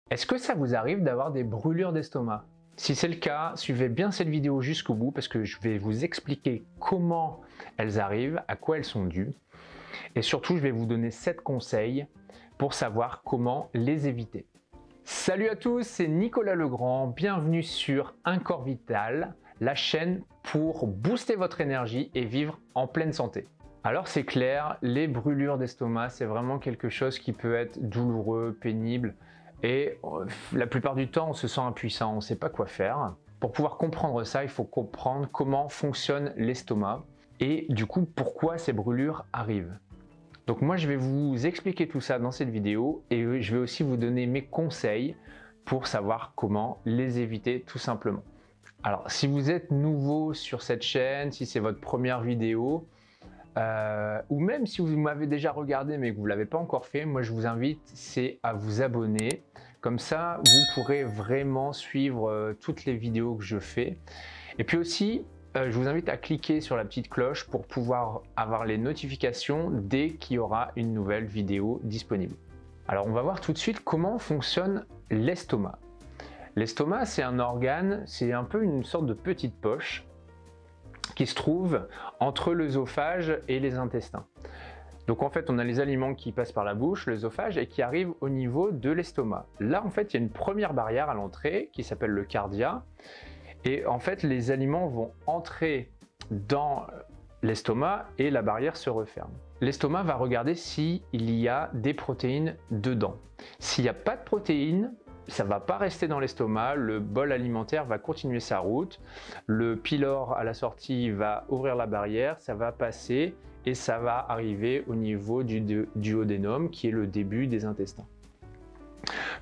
Est-ce que ça vous arrive d'avoir des brûlures d'estomac? Si c'est le cas, suivez bien cette vidéo jusqu'au bout parce que je vais vous expliquer comment elles arrivent, à quoi elles sont dues. Et surtout, je vais vous donner 7 conseils pour savoir comment les éviter. Salut à tous, c'est Nicolas Legrand, bienvenue sur Un Corps Vital, la chaîne pour booster votre énergie et vivre en pleine santé. Alors c'est clair, les brûlures d'estomac, c'est vraiment quelque chose qui peut être douloureux, pénible et la plupart du temps on se sent impuissant, on ne sait pas quoi faire. Pour pouvoir comprendre ça, il faut comprendre comment fonctionne l'estomac et du coup pourquoi ces brûlures arrivent. Donc moi je vais vous expliquer tout ça dans cette vidéo et je vais aussi vous donner mes conseils pour savoir comment les éviter tout simplement. Alors si vous êtes nouveau sur cette chaîne, si c'est votre première vidéo, ou même si vous m'avez déjà regardé mais que vous ne l'avez pas encore fait, moi je vous invite à vous abonner. Comme ça, vous pourrez vraiment suivre toutes les vidéos que je fais. Et puis aussi, je vous invite à cliquer sur la petite cloche pour pouvoir avoir les notifications dès qu'il y aura une nouvelle vidéo disponible. Alors on va voir tout de suite comment fonctionne l'estomac. L'estomac, c'est un organe, c'est un peu une sorte de petite poche qui se trouve entre l'œsophage et les intestins. Donc en fait, on a les aliments qui passent par la bouche, l'œsophage, et qui arrivent au niveau de l'estomac. Là, en fait, il y a une première barrière à l'entrée qui s'appelle le cardia. Et en fait, les aliments vont entrer dans l'estomac et la barrière se referme. L'estomac va regarder s'il y a des protéines dedans. S'il n'y a pas de protéines, ça ne va pas rester dans l'estomac, le bol alimentaire va continuer sa route, le pylore à la sortie va ouvrir la barrière, ça va passer et ça va arriver au niveau du duodénum qui est le début des intestins.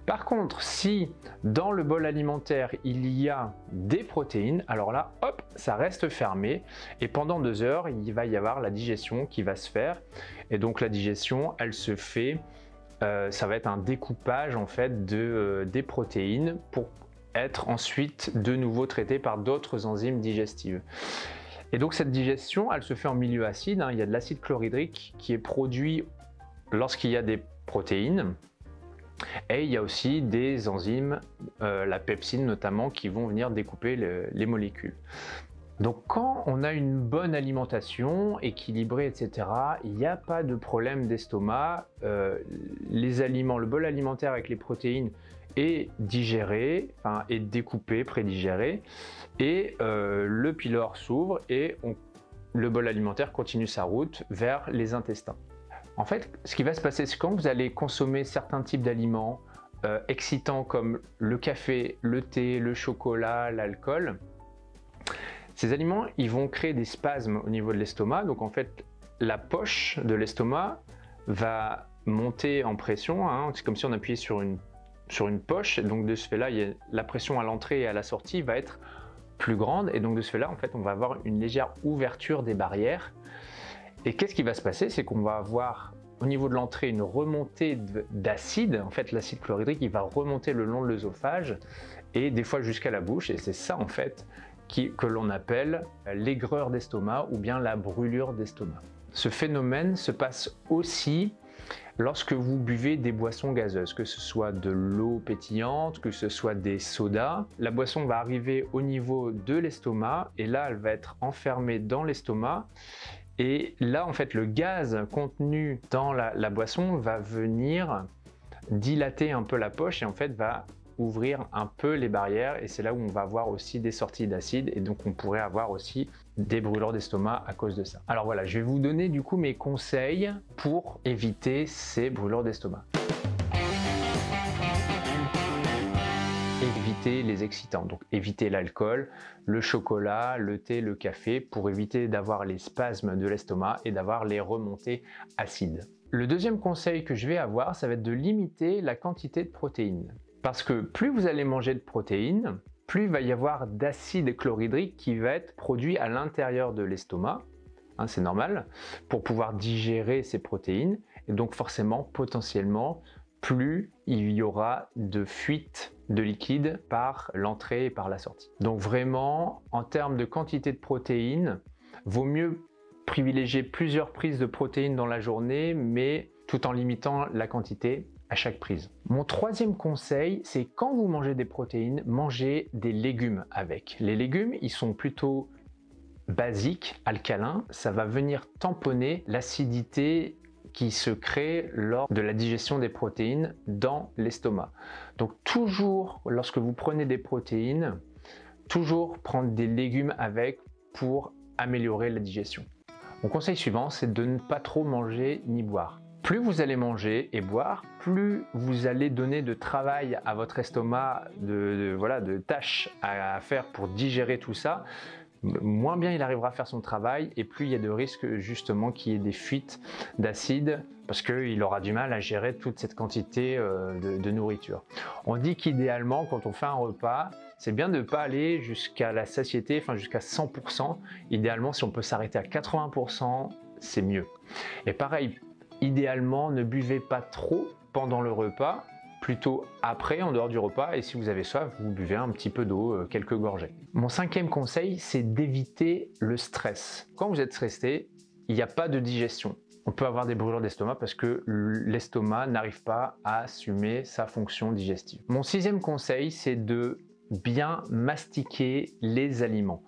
Par contre, si dans le bol alimentaire il y a des protéines, alors là, hop, ça reste fermé et pendant 2 heures, il va y avoir la digestion qui va se faire et donc la digestion, elle se fait. Ça va être un découpage en fait des protéines pour être ensuite de nouveau traité par d'autres enzymes digestives. Et donc cette digestion, elle se fait en milieu acide. Il y a de l'acide chlorhydrique qui est produit lorsqu'il y a des protéines. Et il y a aussi des enzymes, la pepsine notamment, qui vont venir découper les molécules. Donc quand on a une bonne alimentation équilibrée, etc., il n'y a pas de problème d'estomac. Les aliments, le bol alimentaire avec les protéines est digéré, est découpé, prédigéré, et le pylore s'ouvre et le bol alimentaire continue sa route vers les intestins. En fait, ce qui va se passer, c'est quand vous allez consommer certains types d'aliments excitants comme le café, le thé, le chocolat, l'alcool, ces aliments, ils vont créer des spasmes au niveau de l'estomac. Donc en fait, la poche de l'estomac va monter en pression. C'est comme si on appuyait sur une poche. Donc de ce fait-là, la pression à l'entrée et à la sortie va être plus grande. Et donc de ce fait-là, en fait, on va avoir une légère ouverture des barrières. Et qu'est-ce qui va se passer? C'est qu'on va avoir au niveau de l'entrée une remontée d'acide. En fait, l'acide chlorhydrique, il va remonter le long de l'œsophage et des fois jusqu'à la bouche. Et c'est ça, en fait, que l'on appelle l'aigreur d'estomac ou bien la brûlure d'estomac. Ce phénomène se passe aussi lorsque vous buvez des boissons gazeuses, que ce soit de l'eau pétillante, que ce soit des sodas. La boisson va arriver au niveau de l'estomac et là elle va être enfermée dans l'estomac et là en fait le gaz contenu dans la boisson va venir dilater un peu la poche et en fait va ouvrir un peu les barrières et c'est là où on va avoir aussi des sorties d'acide et donc on pourrait avoir aussi des brûlures d'estomac à cause de ça. Alors voilà, je vais vous donner du coup mes conseils pour éviter ces brûlures d'estomac. Éviter les excitants, donc éviter l'alcool, le chocolat, le thé, le café pour éviter d'avoir les spasmes de l'estomac et d'avoir les remontées acides. Le deuxième conseil que je vais avoir, ça va être de limiter la quantité de protéines. Parce que plus vous allez manger de protéines, plus il va y avoir d'acide chlorhydrique qui va être produit à l'intérieur de l'estomac, c'est normal, pour pouvoir digérer ces protéines. Et donc forcément, potentiellement, plus il y aura de fuite de liquide par l'entrée et par la sortie. Donc vraiment, en termes de quantité de protéines, vaut mieux privilégier plusieurs prises de protéines dans la journée, mais tout en limitant la quantité à chaque prise. Mon troisième conseil, c'est quand vous mangez des protéines, mangez des légumes avec. Les légumes, ils sont plutôt basiques, alcalins. Ça va venir tamponner l'acidité qui se crée lors de la digestion des protéines dans l'estomac. Donc toujours, lorsque vous prenez des protéines, toujours prendre des légumes avec pour améliorer la digestion. Mon conseil suivant, c'est de ne pas trop manger ni boire. Plus vous allez manger et boire, plus vous allez donner de travail à votre estomac, de tâches à faire pour digérer tout ça, moins bien il arrivera à faire son travail et plus il y a de risques justement qu'il y ait des fuites d'acide parce qu'il aura du mal à gérer toute cette quantité de nourriture. On dit qu'idéalement, quand on fait un repas, c'est bien de ne pas aller jusqu'à la satiété, enfin jusqu'à 100%. Idéalement, si on peut s'arrêter à 80%, c'est mieux. Et pareil, idéalement, ne buvez pas trop pendant le repas, plutôt après, en dehors du repas, et si vous avez soif, vous buvez un petit peu d'eau, quelques gorgées. Mon cinquième conseil, c'est d'éviter le stress. Quand vous êtes stressé, il n'y a pas de digestion. On peut avoir des brûlures d'estomac parce que l'estomac n'arrive pas à assumer sa fonction digestive. Mon sixième conseil, c'est de bien mastiquer les aliments.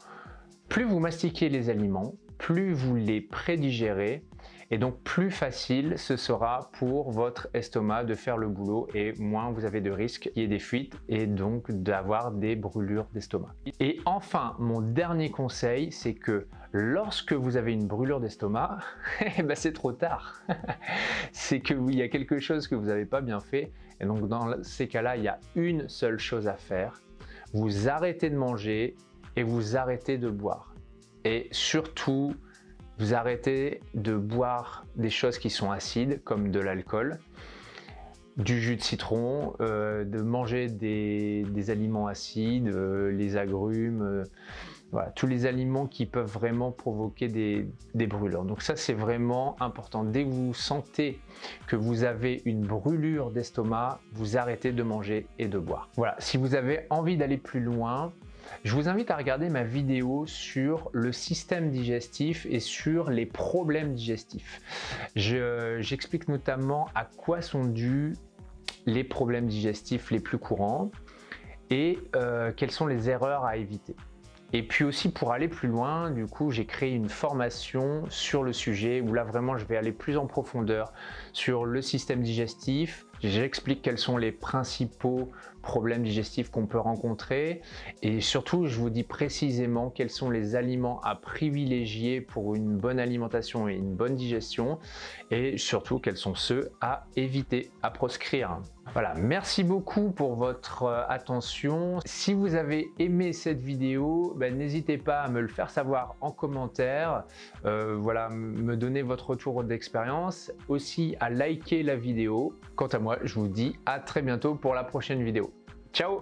Plus vous mastiquez les aliments, plus vous les prédigérez, et donc plus facile ce sera pour votre estomac de faire le boulot et moins vous avez de risques qu'il y ait des fuites et donc d'avoir des brûlures d'estomac. Et enfin, mon dernier conseil, c'est que lorsque vous avez une brûlure d'estomac, c'est trop tard. C'est qu'il y a quelque chose que vous n'avez pas bien fait et donc dans ces cas-là, il y a une seule chose à faire. Vous arrêtez de manger et vous arrêtez de boire. Et surtout, vous arrêtez de boire des choses qui sont acides, comme de l'alcool, du jus de citron, de manger des aliments acides, les agrumes, voilà, tous les aliments qui peuvent vraiment provoquer des brûlures. Donc ça, c'est vraiment important. Dès que vous sentez que vous avez une brûlure d'estomac, vous arrêtez de manger et de boire. Voilà, si vous avez envie d'aller plus loin, je vous invite à regarder ma vidéo sur le système digestif et sur les problèmes digestifs. J'explique notamment à quoi sont dus les problèmes digestifs les plus courants et quelles sont les erreurs à éviter. Et puis aussi pour aller plus loin, du coup j'ai créé une formation sur le sujet où là vraiment je vais aller plus en profondeur sur le système digestif. J'explique quels sont les principaux problèmes digestifs qu'on peut rencontrer et surtout je vous dis précisément quels sont les aliments à privilégier pour une bonne alimentation et une bonne digestion et surtout quels sont ceux à éviter, à proscrire. Voilà, merci beaucoup pour votre attention. Si vous avez aimé cette vidéo, n'hésitez pas à me le faire savoir en commentaire. Voilà, me donner votre retour d'expérience, aussi à liker la vidéo. Quant à moi, je vous dis à très bientôt pour la prochaine vidéo. Ciao!